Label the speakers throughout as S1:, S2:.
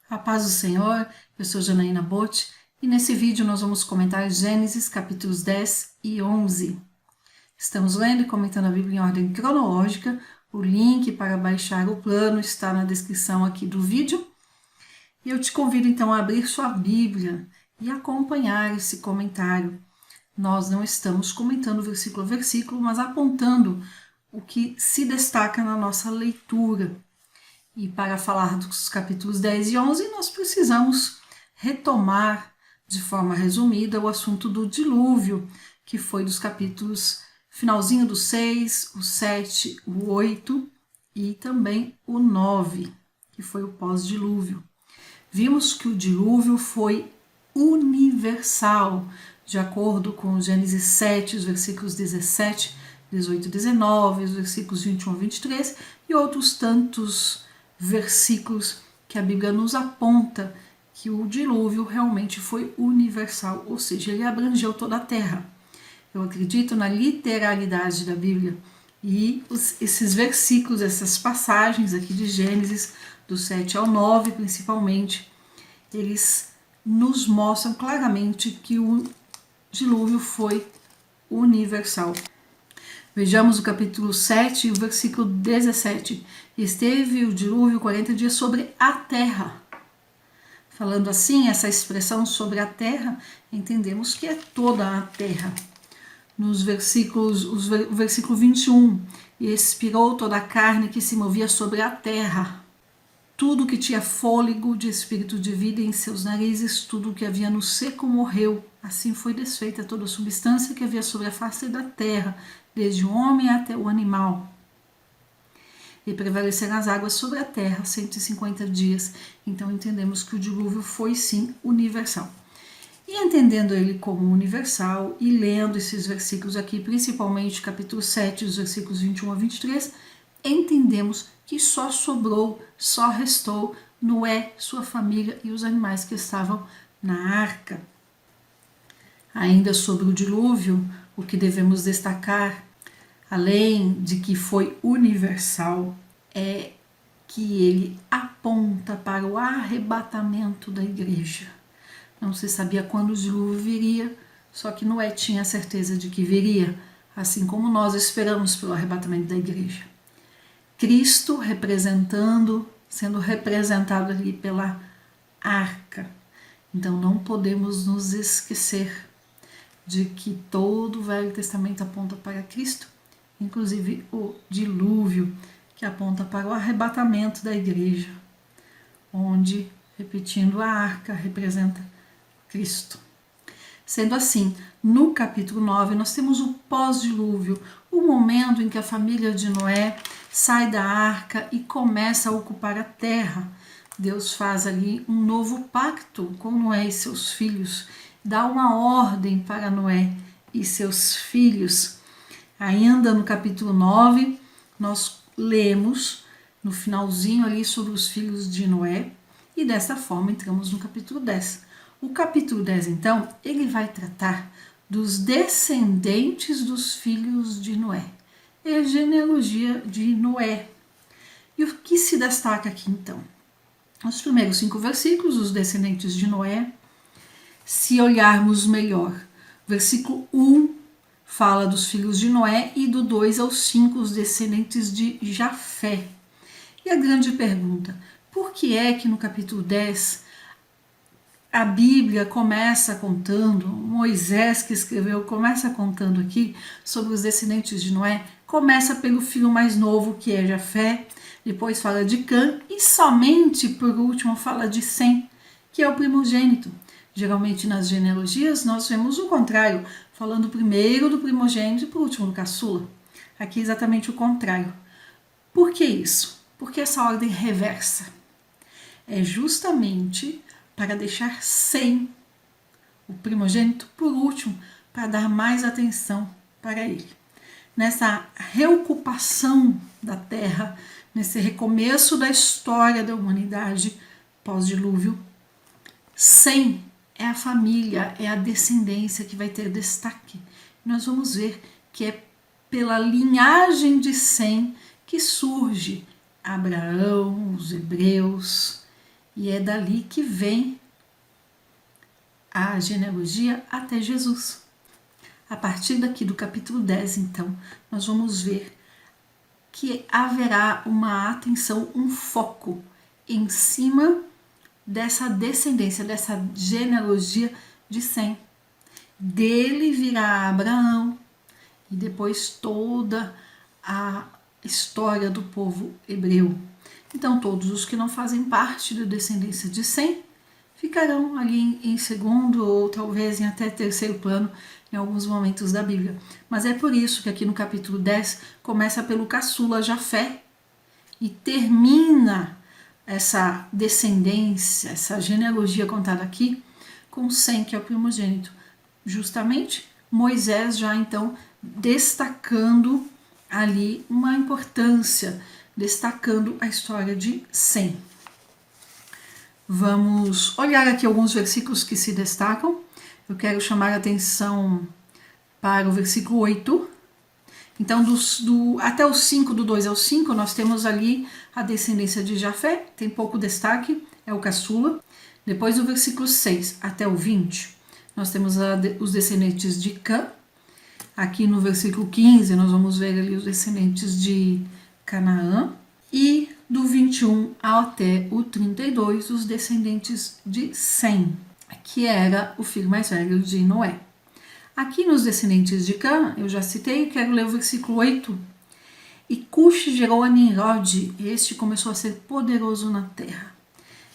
S1: A paz do Senhor, eu sou Janaína Botti e nesse vídeo nós vamos comentar Gênesis capítulos 10 e 11. Estamos lendo e comentando a Bíblia em ordem cronológica. O link para baixar o plano está na descrição aqui do vídeo. E eu te convido então a abrir sua Bíblia e acompanhar esse comentário. Nós não estamos comentando versículo a versículo, mas apontando o que se destaca na nossa leitura. E para falar dos capítulos 10 e 11, nós precisamos retomar de forma resumida o assunto do dilúvio, que foi dos capítulos finalzinho do 6, o 7, o 8 e também o 9, que foi o pós-dilúvio. Vimos que o dilúvio foi universal, de acordo com Gênesis 7, os versículos 17, 18 e 19, os versículos 21 a 23 e outros tantos versículos que a Bíblia nos aponta que o dilúvio realmente foi universal, ou seja, ele abrangeu toda a terra. Eu acredito na literalidade da Bíblia e esses versículos, essas passagens aqui de Gênesis, do 7 ao 9 principalmente, eles nos mostram claramente que o dilúvio foi universal. Vejamos o capítulo 7, o versículo 17. Esteve o dilúvio 40 dias sobre a terra. Falando assim, essa expressão sobre a terra, entendemos que é toda a terra. Nos versículos, o versículo 21, e expirou toda a carne que se movia sobre a terra. Tudo que tinha fôlego de espírito de vida em seus narizes, tudo que havia no seco morreu. Assim foi desfeita toda a substância que havia sobre a face da terra, desde o homem até o animal. E prevaleceram as águas sobre a terra 150 dias. Então entendemos que o dilúvio foi sim universal. E entendendo ele como universal e lendo esses versículos aqui, principalmente capítulo 7, os versículos 21 a 23, entendemos que só sobrou, só restou Noé, sua família e os animais que estavam na arca. Ainda sobre o dilúvio, o que devemos destacar, além de que foi universal, é que ele aponta para o arrebatamento da igreja. Não se sabia quando o dilúvio viria, só que Noé tinha a certeza de que viria, assim como nós esperamos pelo arrebatamento da igreja. Cristo sendo representado ali pela arca. Então não podemos nos esquecer de que todo o Velho Testamento aponta para Cristo, inclusive o dilúvio, que aponta para o arrebatamento da igreja, onde, repetindo, a arca representa Cristo. Sendo assim, no capítulo 9, nós temos o pós-dilúvio, o momento em que a família de Noé sai da arca e começa a ocupar a terra. Deus faz ali um novo pacto com Noé e seus filhos, dá uma ordem para Noé e seus filhos. Ainda no capítulo 9, nós lemos no finalzinho ali sobre os filhos de Noé e desta forma entramos no capítulo 10. O capítulo 10, então, ele vai tratar dos descendentes dos filhos de Noé. É a genealogia de Noé. E o que se destaca aqui, então? Os primeiros 5 versículos, os descendentes de Noé. Se olharmos melhor, versículo 1 fala dos filhos de Noé e do 2 ao 5, os descendentes de Jafé. E a grande pergunta, por que é que no capítulo 10 a Bíblia começa contando, Moisés que escreveu começa contando aqui sobre os descendentes de Noé, começa pelo filho mais novo que é Jafé, depois fala de Cã e somente por último fala de Sem, que é o primogênito. Geralmente nas genealogias nós vemos o contrário, falando primeiro do primogênito e por último do caçula. Aqui é exatamente o contrário. Por que isso? Porque essa ordem reversa é justamente para deixar Sem, o primogênito, por último, para dar mais atenção para ele. Nessa reocupação da terra, nesse recomeço da história da humanidade pós-dilúvio, Sem é a família, é a descendência que vai ter destaque. Nós vamos ver que é pela linhagem de Sem que surge Abraão, os hebreus E é dali que vem a genealogia até Jesus. A partir daqui do capítulo 10, então, nós vamos ver que haverá uma atenção, um foco em cima dessa descendência, dessa genealogia de Sem. Dele virá Abraão e depois toda a história do povo hebreu. Então todos os que não fazem parte da descendência de Sem ficarão ali em segundo ou talvez em até terceiro plano em alguns momentos da Bíblia. Mas é por isso que aqui no capítulo 10 começa pelo caçula Jafé e termina essa descendência, essa genealogia contada aqui com Sem, que é o primogênito. Justamente Moisés já então destacando ali uma importância, destacando a história de Sem. Vamos olhar aqui alguns versículos que se destacam. Eu quero chamar a atenção para o versículo 8. Então, até o 5, do 2 ao 5, nós temos ali a descendência de Jafé, tem pouco destaque, é o caçula. Depois do versículo 6 até o 20, nós temos os descendentes de Cã. Aqui no versículo 15, nós vamos ver ali os descendentes de Canaã. E do 21 até o 32, os descendentes de Sem, que era o filho mais velho de Noé. Aqui nos descendentes de Cã, eu já citei, quero ler o versículo 8. E Cush gerou a Nimrod, este começou a ser poderoso na terra.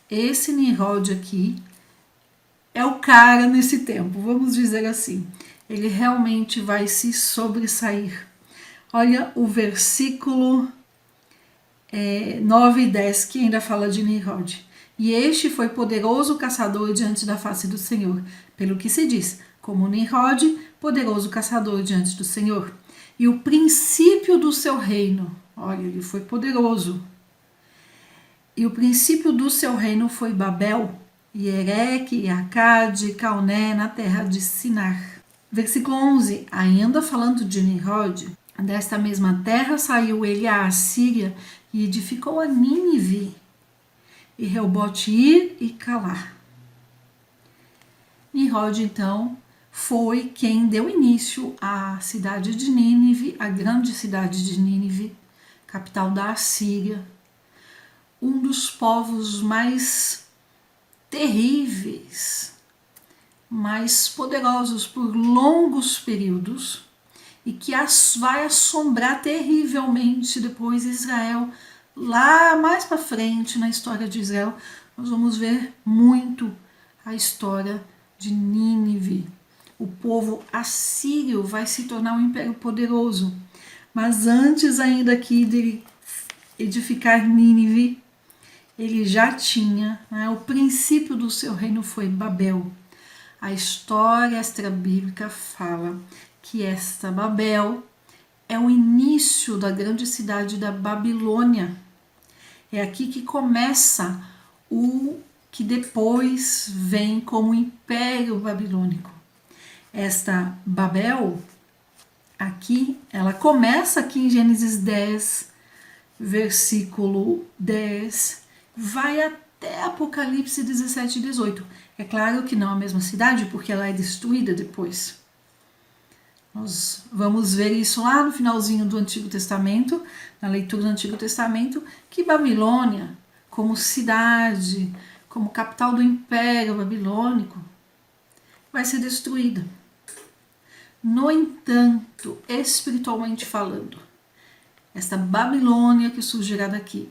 S1: Esse Nimrod aqui é o cara nesse tempo, vamos dizer assim. Ele realmente vai se sobressair. Olha o versículo 9 e 10, que ainda fala de Nimrod. E este foi poderoso caçador diante da face do Senhor, pelo que se diz, como Nimrod, poderoso caçador diante do Senhor. E o princípio do seu reino, olha, ele foi poderoso. E o princípio do seu reino foi Babel, e Ereque, e Acade, e Calné, na terra de Sinar. Versículo 11, ainda falando de Nimrod, desta mesma terra saiu ele à Assíria e edificou a Nínive, e Reobote-ir e Calar. Nimrod, então, foi quem deu início à cidade de Nínive, a grande cidade de Nínive, capital da Assíria, um dos povos mais terríveis, mais poderosos por longos períodos e que vai assombrar terrivelmente depois Israel. Lá mais para frente na história de Israel, nós vamos ver muito a história de Nínive. O povo assírio vai se tornar um império poderoso, mas antes ainda aqui de edificar Nínive, ele já tinha, o princípio do seu reino foi Babel. A história extra-bíblica fala que esta Babel é o início da grande cidade da Babilônia. É aqui que começa o que depois vem como Império Babilônico. Esta Babel, aqui, ela começa aqui em Gênesis 10, versículo 10, vai até Apocalipse 17 e 18. É claro que não a mesma cidade, porque ela é destruída depois. Nós vamos ver isso lá no finalzinho do Antigo Testamento, na leitura do Antigo Testamento, que Babilônia, como cidade, como capital do Império Babilônico, vai ser destruída. No entanto, espiritualmente falando, esta Babilônia que surgirá daqui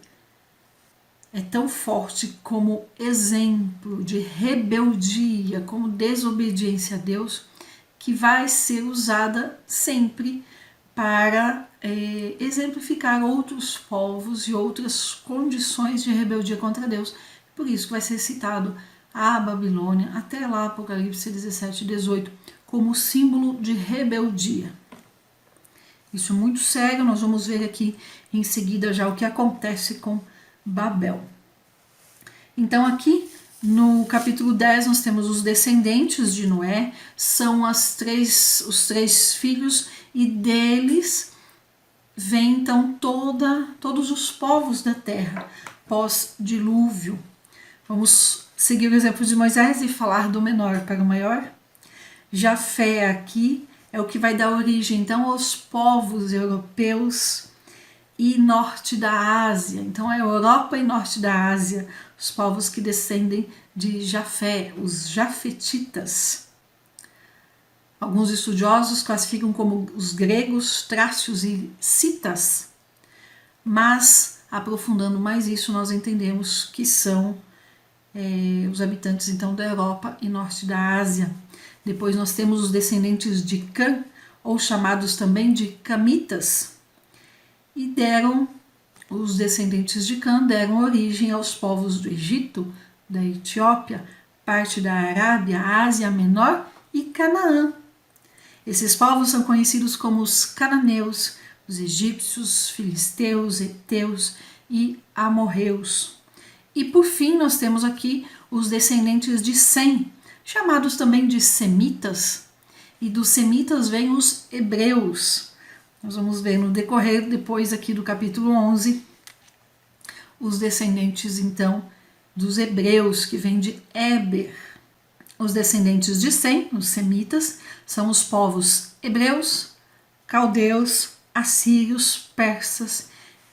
S1: é tão forte como exemplo de rebeldia, como desobediência a Deus, que vai ser usada sempre para exemplificar outros povos e outras condições de rebeldia contra Deus. Por isso que vai ser citado a Babilônia, até lá Apocalipse 17 e 18, como símbolo de rebeldia. Isso é muito sério, nós vamos ver aqui em seguida já o que acontece com Babel. Então aqui no capítulo 10 nós temos os descendentes de Noé, são os três filhos, e deles vem então todos os povos da terra, pós-dilúvio. Vamos seguir o exemplo de Moisés e falar do menor para o maior. Jafé aqui é o que vai dar origem então aos povos europeus e norte da Ásia. Então é Europa e norte da Ásia, os povos que descendem de Jafé, os jafetitas. Alguns estudiosos classificam como os gregos, trácios e citas, mas aprofundando mais isso nós entendemos que são os habitantes então da Europa e norte da Ásia. Depois nós temos os descendentes de Cã, ou chamados também de camitas, e os descendentes de Cã deram origem aos povos do Egito, da Etiópia, parte da Arábia, Ásia Menor e Canaã. Esses povos são conhecidos como os cananeus, os egípcios, filisteus, heteus e amorreus. E por fim nós temos aqui os descendentes de Sem, chamados também de semitas, e dos semitas vêm os hebreus. Nós vamos ver no decorrer, depois aqui do capítulo 11, os descendentes então dos hebreus, que vêm de Éber. Os descendentes de Sem, os semitas, são os povos hebreus, caldeus, assírios, persas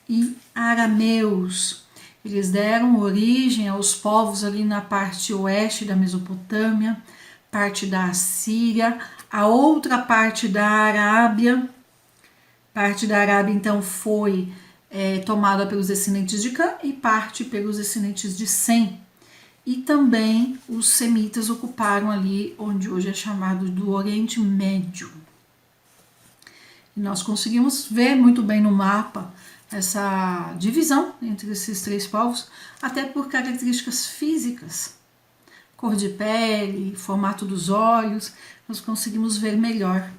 S1: e arameus. Eles deram origem aos povos ali na parte oeste da Mesopotâmia, parte da Assíria, a outra parte da Arábia. Parte da Arábia então foi tomada pelos descendentes de Cã e parte pelos descendentes de Sem. E também os semitas ocuparam ali onde hoje é chamado do Oriente Médio. E nós conseguimos ver muito bem no mapa essa divisão entre esses três povos, até por características físicas, cor de pele, formato dos olhos, nós conseguimos ver melhor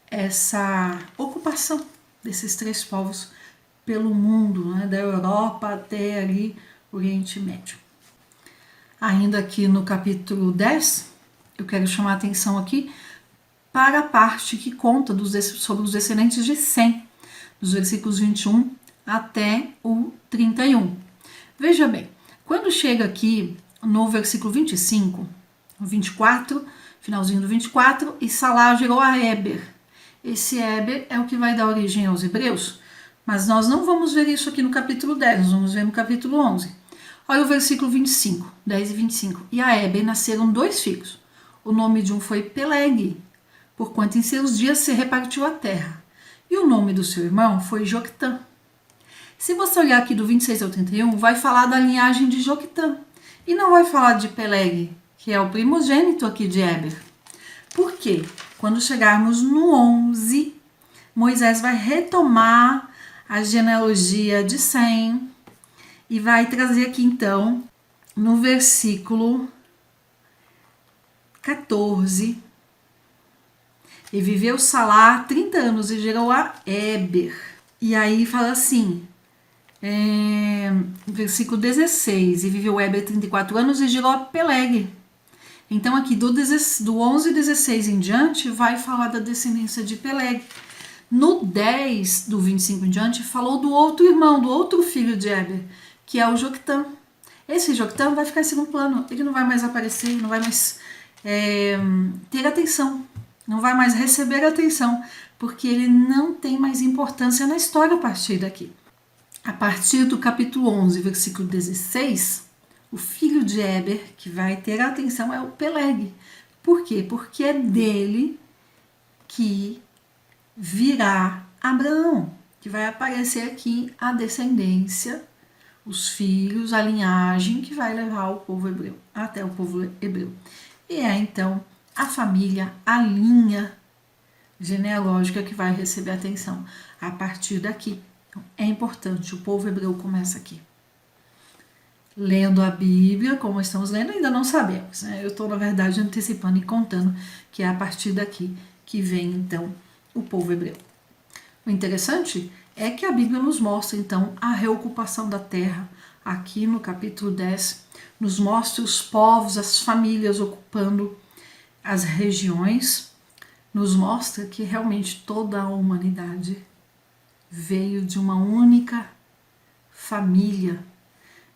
S1: essa ocupação desses três povos pelo mundo, né, da Europa até ali o Oriente Médio. Ainda aqui no capítulo 10, eu quero chamar a atenção aqui para a parte que conta sobre os descendentes de Sem, dos versículos 21 até o 31. Veja bem, quando chega aqui no versículo 25, 24, finalzinho do 24, e Salá gerou a Éber. Esse Éber é o que vai dar origem aos hebreus, mas nós não vamos ver isso aqui no capítulo 10, nós vamos ver no capítulo 11. Olha o versículo 25, 10 e 25. E a Éber nasceram 2 filhos. O nome de um foi Peleg, porquanto em seus dias se repartiu a terra. E o nome do seu irmão foi Joctã. Se você olhar aqui do 26 ao 31, vai falar da linhagem de Joctã. E não vai falar de Peleg, que é o primogênito aqui de Éber. Por quê? Quando chegarmos no 11, Moisés vai retomar a genealogia de Sem e vai trazer aqui então, no versículo 14, e viveu Salá 30 anos e gerou a Éber. E aí fala assim, versículo 16, e viveu Éber 34 anos e gerou a Peleg. Então aqui do 11 e 16 em diante vai falar da descendência de Peleg. No 10 do 25 em diante falou do outro irmão, do outro filho de Éber, que é o Joctã. Esse Joctã vai ficar em segundo plano, ele não vai mais aparecer, não vai mais ter atenção, não vai mais receber atenção, porque ele não tem mais importância na história a partir daqui. A partir do capítulo 11, versículo 16, o filho de Éber que vai ter atenção é o Peleg. Por quê? Porque é dele que virá Abraão, que vai aparecer aqui a descendência, os filhos, a linhagem que vai levar o povo hebreu até o povo hebreu. E é então a família, a linha genealógica que vai receber atenção a partir daqui. Então, é importante, o povo hebreu começa aqui. Lendo a Bíblia, como estamos lendo, ainda não sabemos, né? Eu estou, na verdade, antecipando e contando que é a partir daqui que vem, então, o povo hebreu. O interessante é que a Bíblia nos mostra, então, a reocupação da terra. Aqui no capítulo 10, nos mostra os povos, as famílias ocupando as regiões, nos mostra que realmente toda a humanidade veio de uma única família.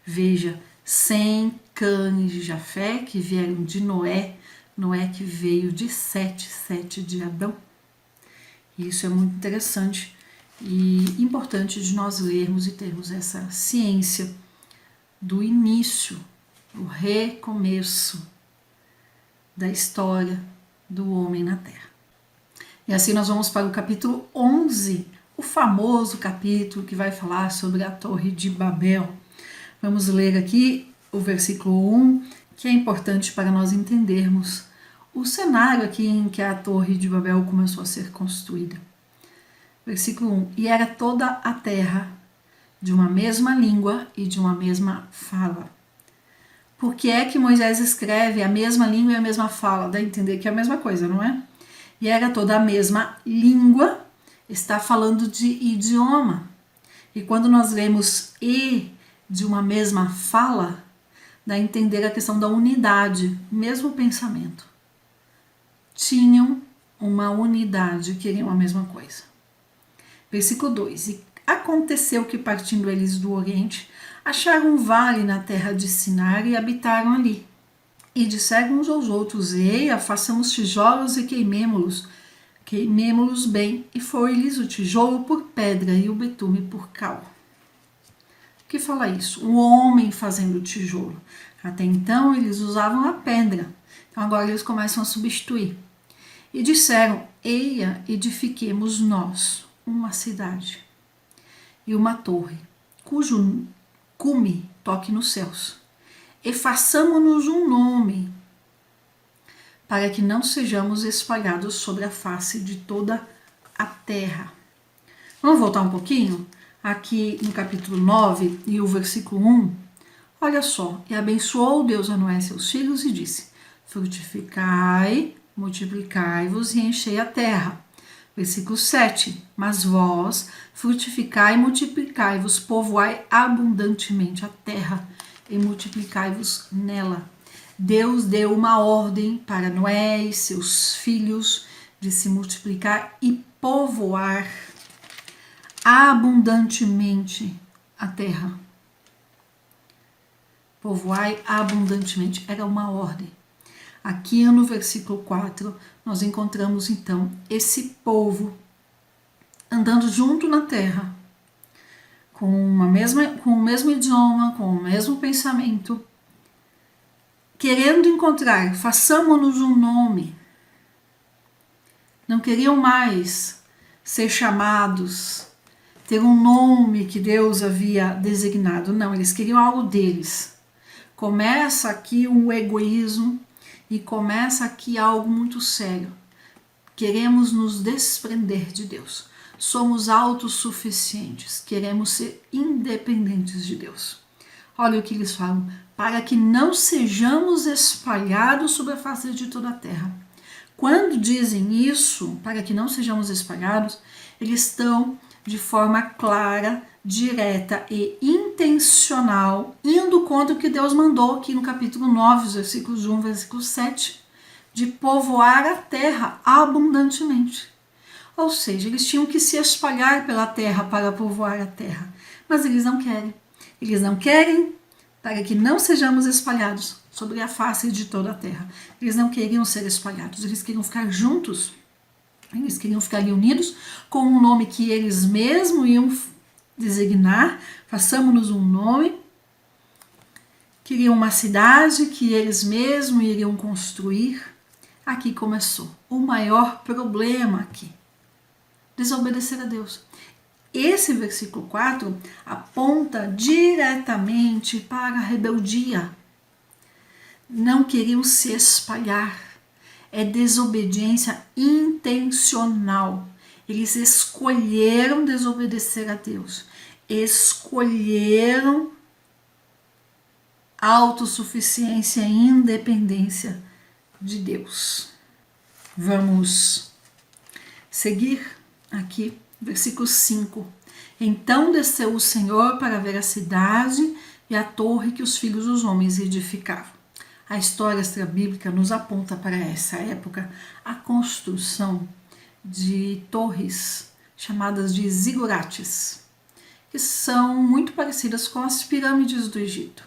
S1: Veja, Sem, Cã e Jafé, que vieram de Noé, Noé que veio de Sete de Adão. E isso é muito interessante e importante de nós lermos e termos essa ciência do início, o recomeço da história do homem na Terra. E assim nós vamos para o capítulo 11, o famoso capítulo que vai falar sobre a Torre de Babel. Vamos ler aqui o versículo 1, que é importante para nós entendermos o cenário aqui em que a Torre de Babel começou a ser construída. Versículo 1: E era toda a terra de uma mesma língua e de uma mesma fala. Por que é que Moisés escreve a mesma língua e a mesma fala? Dá a entender que é a mesma coisa, não é? E era toda a mesma língua, está falando de idioma. E quando nós lemos e de uma mesma fala, dá a entender a questão da unidade, mesmo pensamento. Tinham uma unidade, queriam a mesma coisa. Versículo 2: E aconteceu que, partindo eles do Oriente, acharam um vale na terra de Sinar e habitaram ali. E disseram uns aos outros: Eia, façamos tijolos e queimemo-los bem. E foi-lhes o tijolo por pedra e o betume por cal. O que fala isso? O homem fazendo o tijolo. Até então eles usavam a pedra. Então agora eles começam a substituir. E disseram: Eia, edifiquemos nós uma cidade e uma torre, cujo cume toque nos céus, e façamo-nos um nome, para que não sejamos espalhados sobre a face de toda a terra. Vamos voltar um pouquinho? Aqui no capítulo 9 e o versículo 1, olha só: E abençoou Deus a Noé e seus filhos e disse: Frutificai, multiplicai-vos e enchei a terra. Versículo 7: Mas vós frutificai e multiplicai-vos, povoai abundantemente a terra e multiplicai-vos nela. Deus deu uma ordem para Noé e seus filhos de se multiplicar e povoar abundantemente a terra. Povoai abundantemente, era uma ordem. Aqui no versículo 4, nós encontramos então esse povo andando junto na terra, com o mesmo idioma, com o mesmo pensamento, querendo encontrar, façamo-nos um nome. Não queriam mais ser chamados, ter um nome que Deus havia designado. Não, eles queriam algo deles. Começa aqui um egoísmo e começa aqui algo muito sério. Queremos nos desprender de Deus. Somos autossuficientes. Queremos ser independentes de Deus. Olha o que eles falam: para que não sejamos espalhados sobre a face de toda a terra. Quando dizem isso, para que não sejamos espalhados, eles estão de forma clara, direta e intencional, indo contra o que Deus mandou aqui no capítulo 9, versículos 1, versículo 7, de povoar a terra abundantemente. Ou seja, eles tinham que se espalhar pela terra para povoar a terra, mas eles não querem. Eles não querem para que não sejamos espalhados sobre a face de toda a terra. Eles não queriam ser espalhados, eles queriam ficar juntos. Eles queriam ficar ali unidos com um nome que eles mesmos iam designar. Façamos-nos um nome. Queriam uma cidade que eles mesmos iriam construir. Aqui começou o maior problema aqui: desobedecer a Deus. Esse versículo 4 aponta diretamente para a rebeldia. Não queriam se espalhar. É desobediência intencional. Eles escolheram desobedecer a Deus. Escolheram autossuficiência e independência de Deus. Vamos seguir aqui, versículo 5. Então desceu o Senhor para ver a cidade e a torre que os filhos dos homens edificavam. A história extrabíblica nos aponta para essa época a construção de torres chamadas de zigurates, que são muito parecidas com as pirâmides do Egito.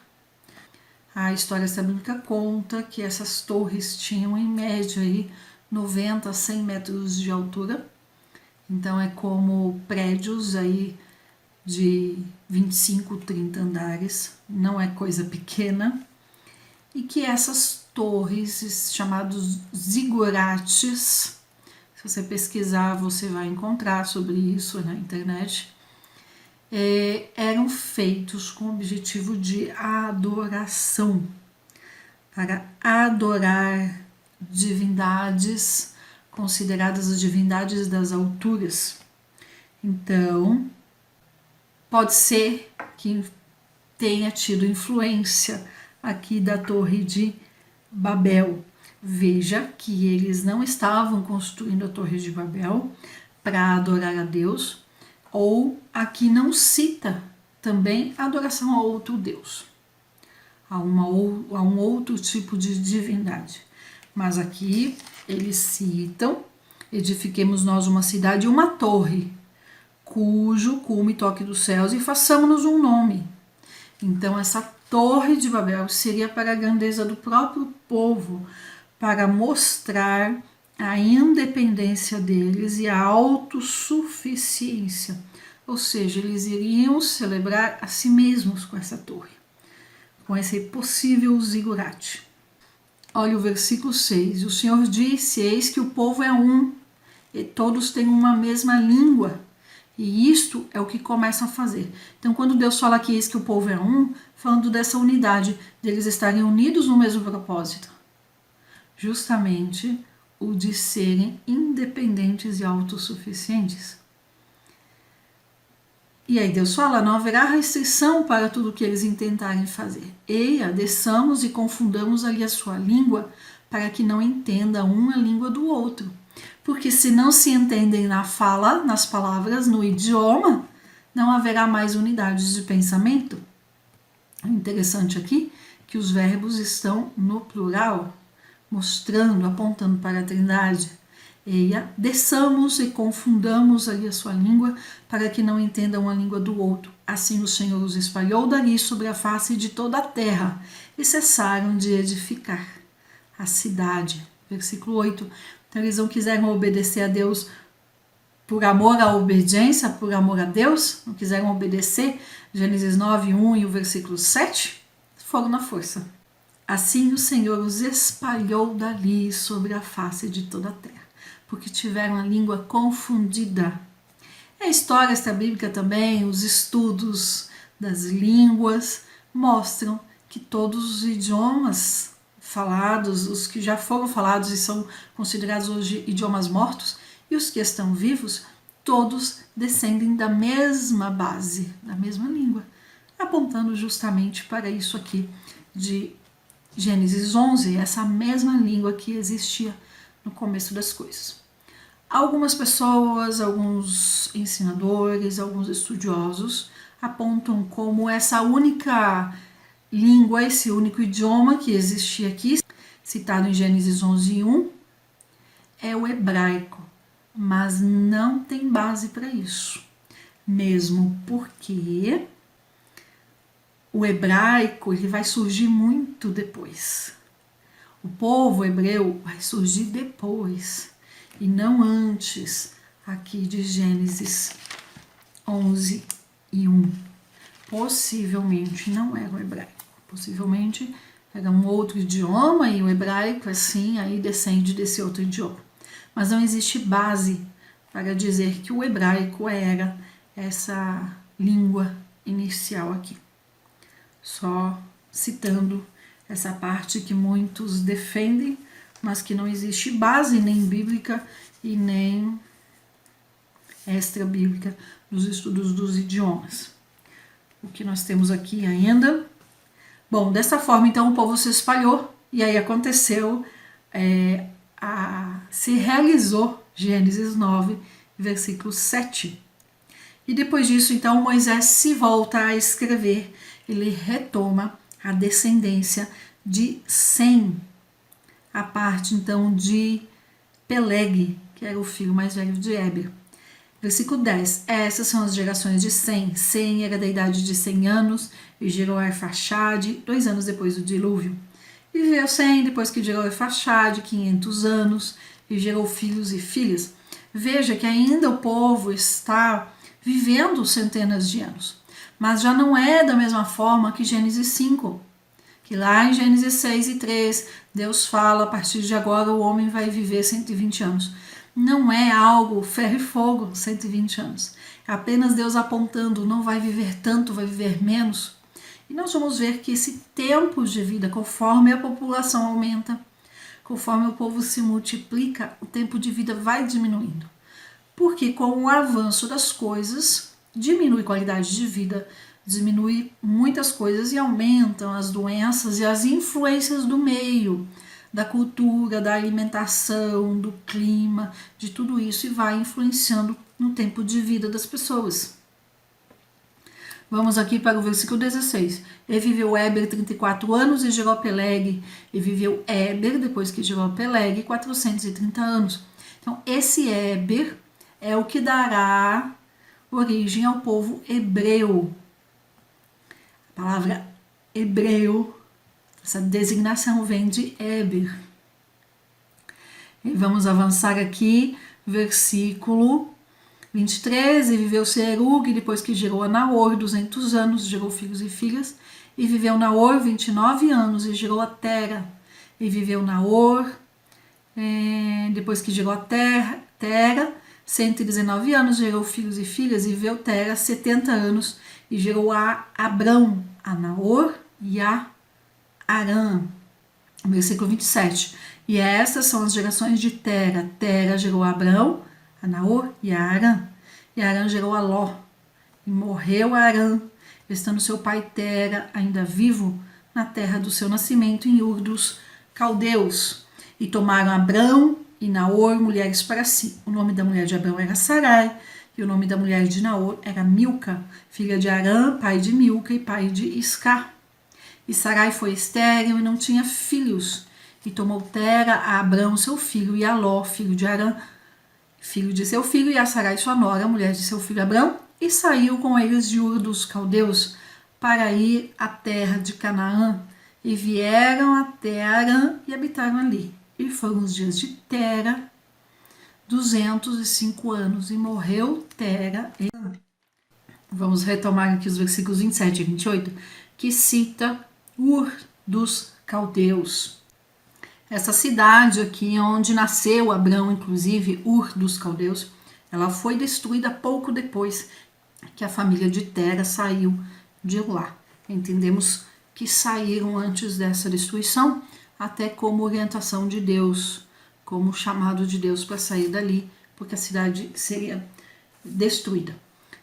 S1: A história bíblica conta que essas torres tinham em média aí 90 a 100 metros de altura. Então é como prédios aí de 25, 30 andares, não é coisa pequena. E que essas torres, chamados zigurates, se você pesquisar você vai encontrar sobre isso na internet, eram feitos com o objetivo de adoração, para adorar divindades consideradas as divindades das alturas. Então, pode ser que tenha tido influência aqui da Torre de Babel. Veja que eles não estavam construindo a Torre de Babel para adorar a Deus, ou aqui não cita também a adoração a outro Deus, a um outro tipo de divindade. Mas aqui eles citam: edifiquemos nós uma cidade e uma torre, cujo cume toque dos céus, e façamos-nos um nome. Então essa Torre de Babel seria para a grandeza do próprio povo, para mostrar a independência deles e a autossuficiência. Ou seja, eles iriam celebrar a si mesmos com essa torre, com esse possível zigurate. Olha o versículo 6. O Senhor disse: eis que o povo é um, e todos têm uma mesma língua. E isto é o que começam a fazer. Então, quando Deus fala que eis que o povo é um, falando dessa unidade, deles estarem unidos no mesmo propósito. Justamente o de serem independentes e autossuficientes. E aí Deus fala: não haverá restrição para tudo que eles intentarem fazer. Eia, desçamos e confundamos ali a sua língua, para que não entenda um a língua do outro. Porque se não se entendem na fala, nas palavras, no idioma, não haverá mais unidades de pensamento. É interessante aqui que os verbos estão no plural, mostrando, apontando para a Trindade. Eia, desçamos e confundamos ali a sua língua, para que não entendam a língua do outro. Assim o Senhor os espalhou dali sobre a face de toda a terra, e cessaram de edificar a cidade. Versículo 8. Então eles não quiseram obedecer a Deus por amor à obediência, por amor a Deus, não quiseram obedecer, Gênesis 9, 1 e o versículo 7, foram na força. Assim o Senhor os espalhou dali sobre a face de toda a terra, porque tiveram a língua confundida. A história bíblica também, os estudos das línguas, mostram que todos os idiomas falados, os que já foram falados e são considerados hoje idiomas mortos, e os que estão vivos, todos descendem da mesma base, da mesma língua, apontando justamente para isso aqui de Gênesis 11, essa mesma língua que existia no começo das coisas. Algumas pessoas, alguns ensinadores, alguns estudiosos apontam como essa única língua, esse único idioma que existia aqui, citado em Gênesis 11, 1, é o hebraico, mas não tem base para isso, mesmo porque o hebraico ele vai surgir muito depois. O povo hebreu vai surgir depois e não antes aqui de Gênesis 11 e 1. Possivelmente não era o hebraico. Possivelmente era um outro idioma e o hebraico, assim, aí descende desse outro idioma. Mas não existe base para dizer que o hebraico era essa língua inicial aqui. Só citando essa parte que muitos defendem, mas que não existe base nem bíblica e nem extra-bíblica nos estudos dos idiomas. O que nós temos aqui ainda. Bom, dessa forma, então, o povo se espalhou e aí aconteceu, se realizou Gênesis 9, versículo 7. E depois disso, então, Moisés se volta a escrever, ele retoma a descendência de Sem, a parte, então, de Peleg, que era o filho mais velho de Éber. Versículo 10. Essas são as gerações de Sem. Sem era da idade de 100 anos e gerou Arfaxade 2 anos depois do dilúvio. E viveu Sem, depois que gerou Arfaxade, 500 anos, e gerou filhos e filhas. Veja que ainda o povo está vivendo centenas de anos, mas já não é da mesma forma que Gênesis 5, que lá em Gênesis 6 e 3, Deus fala, a partir de agora o homem vai viver 120 anos. Não é algo ferro e fogo, 120 anos. É apenas Deus apontando, não vai viver tanto, vai viver menos. E nós vamos ver que esse tempo de vida, conforme a população aumenta, conforme o povo se multiplica, o tempo de vida vai diminuindo. Porque com o avanço das coisas, diminui a qualidade de vida, diminui muitas coisas e aumentam as doenças e as influências do meio, da cultura, da alimentação, do clima, de tudo isso, e vai influenciando no tempo de vida das pessoas. Vamos aqui para o versículo 16. E viveu Éber 34 anos e gerou Peleg. E viveu Éber, depois que gerou Peleg, 430 anos. Então, esse Éber é o que dará origem ao povo hebreu. A palavra hebreu, essa designação vem de Éber. E vamos avançar aqui, versículo 23, e viveu Serug, depois que gerou a Naor, 200 anos, gerou filhos e filhas, e viveu Naor 29 anos, e gerou a Tera, e viveu Naor, depois que gerou a Tera, 119 anos, gerou filhos e filhas, e viveu Tera 70 anos, e gerou a Abrão, a Naor e a Arã. Versículo 27. E estas são as gerações de Tera. Tera gerou a Abrão, a Naor e a Arã. E Arã gerou a Ló. E morreu Arã, estando seu pai Tera ainda vivo na terra do seu nascimento, em Ur dos Caldeus. E tomaram Abrão e Naor mulheres para si. O nome da mulher de Abrão era Sarai, e o nome da mulher de Naor era Milca, filha de Arã, pai de Milca e pai de Isca. E Sarai foi estéril e não tinha filhos. E tomou Tera a Abrão seu filho, e a Ló, filho de Arã, filho de seu filho, e a Sarai sua nora, mulher de seu filho Abrão, e saiu com eles de Ur dos Caldeus para ir à terra de Canaã. E vieram até Arã e habitaram ali. E foram os dias de Tera 205 anos, e morreu Tera. Vamos retomar aqui os versículos 27 e 28, que cita Ur dos Caldeus. Essa cidade aqui, onde nasceu Abrão, inclusive, Ur dos Caldeus, ela foi destruída pouco depois que a família de Tera saiu de lá. Entendemos que saíram antes dessa destruição, até como orientação de Deus, como chamado de Deus para sair dali, porque a cidade seria destruída.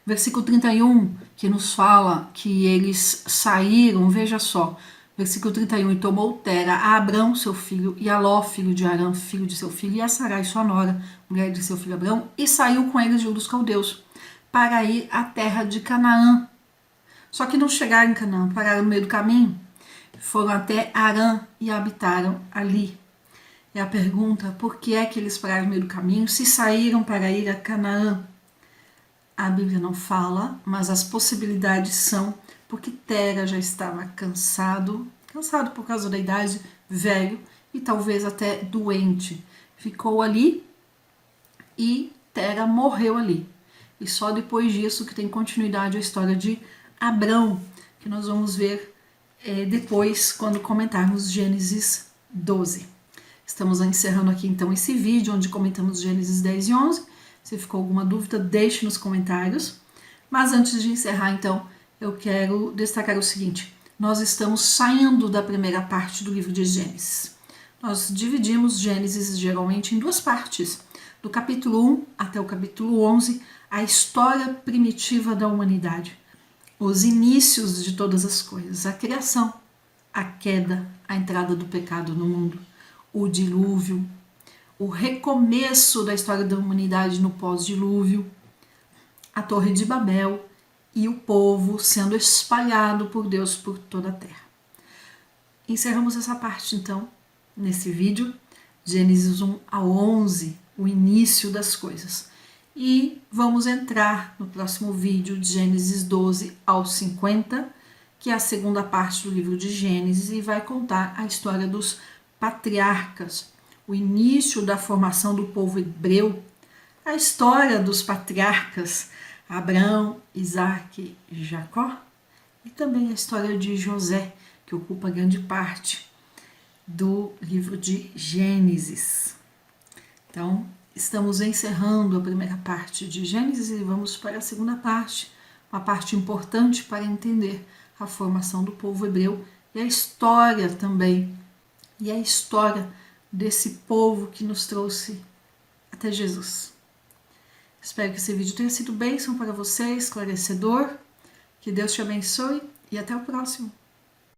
S1: Versículo 31, que nos fala que eles saíram, veja só, versículo 31, e tomou Tera a Abrão, seu filho, e a Ló, filho de Arã, filho de seu filho, e a Sarai, sua nora, mulher de seu filho Abrão, e saiu com eles de Ur dos Caldeus, para ir à terra de Canaã. Só que não chegaram em Canaã, pararam no meio do caminho, foram até Arã e habitaram ali. E a pergunta, por que é que eles pararam no meio do caminho, se saíram para ir a Canaã? A Bíblia não fala, mas as possibilidades são porque Tera já estava cansado por causa da idade, velho e talvez até doente. Ficou ali e Tera morreu ali. E só depois disso que tem continuidade a história de Abrão, que nós vamos ver depois quando comentarmos Gênesis 12. Estamos encerrando aqui então esse vídeo onde comentamos Gênesis 10 e 11. Se ficou alguma dúvida, deixe nos comentários. Mas antes de encerrar então, eu quero destacar o seguinte: nós estamos saindo da primeira parte do livro de Gênesis. Nós dividimos Gênesis geralmente em duas partes. Do capítulo 1 até o capítulo 11, a história primitiva da humanidade. Os inícios de todas as coisas, a criação, a queda, a entrada do pecado no mundo, o dilúvio, o recomeço da história da humanidade no pós-dilúvio, a Torre de Babel e o povo sendo espalhado por Deus por toda a terra. Encerramos essa parte então, nesse vídeo, Gênesis 1 a 11, o início das coisas. E vamos entrar no próximo vídeo, de Gênesis 12 ao 50, que é a segunda parte do livro de Gênesis, e vai contar a história dos patriarcas, o início da formação do povo hebreu, a história dos patriarcas Abraão, Isaac e Jacó, e também a história de José, que ocupa grande parte do livro de Gênesis. Então, estamos encerrando a primeira parte de Gênesis e vamos para a segunda parte, uma parte importante para entender a formação do povo hebreu e a história também, e a história desse povo que nos trouxe até Jesus. Espero que esse vídeo tenha sido bênção para você, esclarecedor. Que Deus te abençoe e até o próximo.